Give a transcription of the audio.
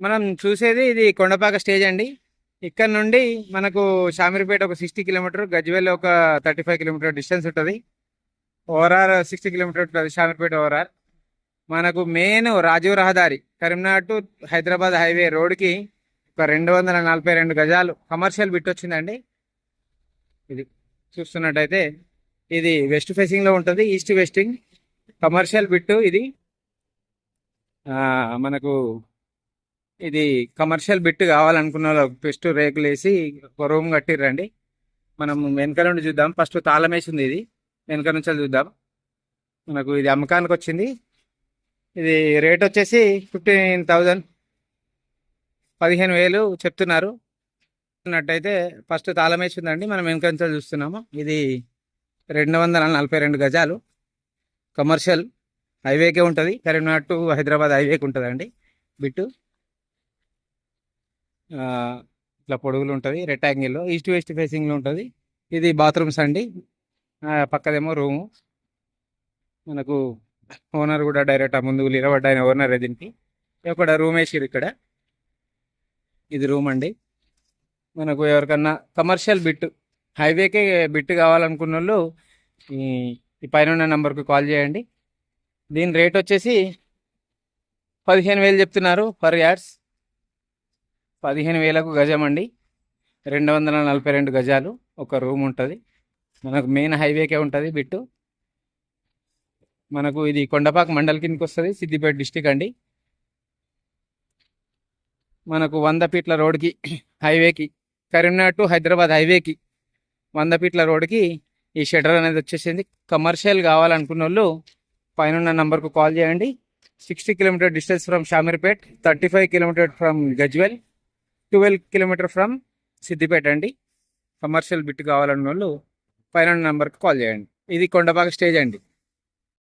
మనం చూసేది ఇది కొండపాక స్టేజ్ అండి. ఇక్కడ నుండి మనకు షామీర్పేట ఒక 60 కిలోమీటర్, గజ్వేల్ ఒక 35 కిలోమీటర్ డిస్టెన్స్ ఉంటుంది. ఓవరాల్ 60 కిలోమీటర్ ఉంటుంది షామీర్పేట ఓవరాల్. మనకు మెయిన్ రాజీవ్ రహదారి కరీంనగర్ టు హైదరాబాద్ హైవే రోడ్కి ఒక 242 గజాలు కమర్షియల్ బిట్ వచ్చిందండి. ఇది చూస్తున్నట్టయితే ఇది వెస్ట్ ఫేసింగ్ లో ఉంటుంది, ఈస్ట్ వెస్టింగ్ కమర్షియల్ బిట్టు ఇది. మనకు ఇది కమర్షియల్ బిట్ కావాలనుకున్న వాళ్ళు ఫస్ట్ రేకులు వేసి ఒక రూమ్ కట్టిర్రండి. మనం వెనక నుండి చూద్దాం. ఫస్ట్ తాళం వేసి ఉంది, ఇది వెనక నుంచి చూద్దాం. మనకు ఇది అమ్మకానికి వచ్చింది. ఇది రేట్ వచ్చేసి 15,000, 15,000 చెప్తున్నారు. అన్నట్టయితే ఫస్ట్ తాళం వేసి ఉందండి, మనం వెనక నుంచి చూస్తున్నాము. ఇది 242 గజాలు కమర్షియల్ హైవేకే ఉంటుంది, కరీంనగర్ టు హైదరాబాద్ హైవేకి ఉంటుందండి బిట్టు. ఇట్లా పొడుగులు ఉంటుంది, రెక్టాంగిల్లో ఈస్ట్ వెస్ట్ ఫేసింగ్లో ఉంటుంది. ఇది బాత్రూమ్స్ అండి, పక్కదేమో రూము. మనకు ఓనర్ కూడా డైరెక్ట్ ముందు నిలబడ్డ ఆయన ఓనర్ దీనికి. ఇక్కడ రూమ్ వేసిరు, ఇక్కడ ఇది రూమ్ అండి. మనకు ఎవరికన్నా కమర్షియల్ బిట్ హైవేకే బిట్ కావాలనుకున్న వాళ్ళు ఈ పైన ఉన్న నెంబర్కి కాల్ చేయండి. దీని రేట్ వచ్చేసి 15,000 చెప్తున్నారు పర్ యార్డ్స్. 15,000కు గజం అండి. 242 గజాలు ఒక రూమ్ ఉంటుంది. మనకు మెయిన్ హైవేకే ఉంటుంది బిట్టు. మనకు ఇది కొండపాక మండల్ కిందకి వస్తుంది, సిద్దిపేట డిస్టిక్ అండి. మనకు 100 ఫీట్ల రోడ్కి హైవేకి, కరీంనగర్ టు హైదరాబాద్ హైవేకి 100 ఫీట్ల రోడ్కి ఈ షటర్ అనేది వచ్చేసింది. కమర్షియల్ కావాలనుకున్న వాళ్ళు పైన నంబర్కు కాల్ చేయండి. 60 kilometer distance from Shamirpet, 35 kilometer from Gajwel, 12 kilometer from Siddipet అండి. కమర్షియల్ బిట్ కావాలన్న వాళ్ళు పైన నంబర్కి కాల్ చేయండి. ఇది కొండపాక స్టేజ్ అండి.